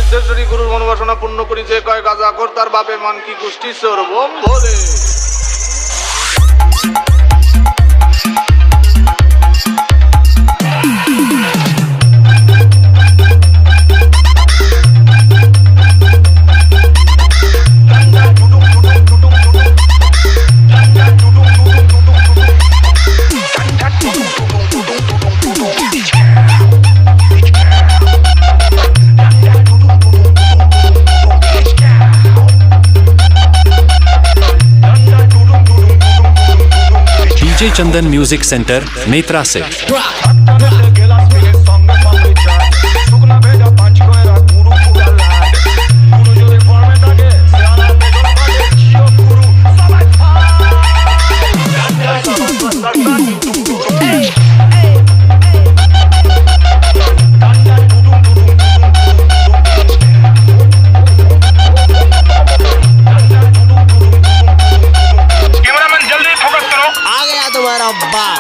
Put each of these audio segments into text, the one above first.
সিদ্ধেশ্বরী গুরুর মনোবাসনা পূর্ণ করি, যে কয় গাজা কর তার বাপে মান কি গোষ্ঠী চোর বোম ভোলে। डीजे चंदन म्यूजिक सेंटर नेत्रा से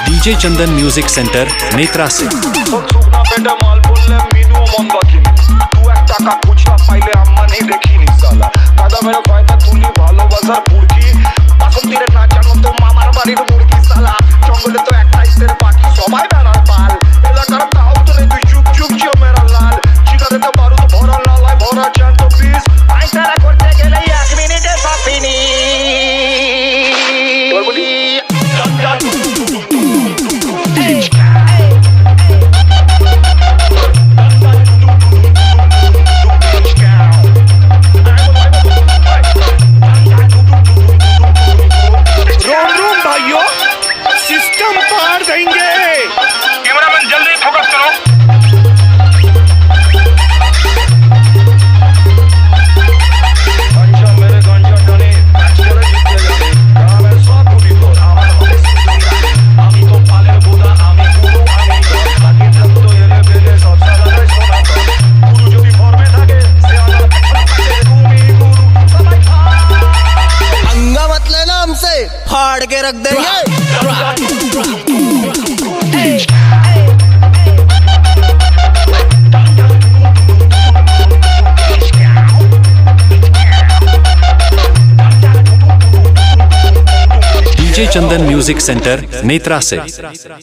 डीजे चंदन म्यूजिक सेंटर नेत्रा से फाड़ के रख देंगे। डीजे चंदन म्यूजिक सेंटर नेत्रा से।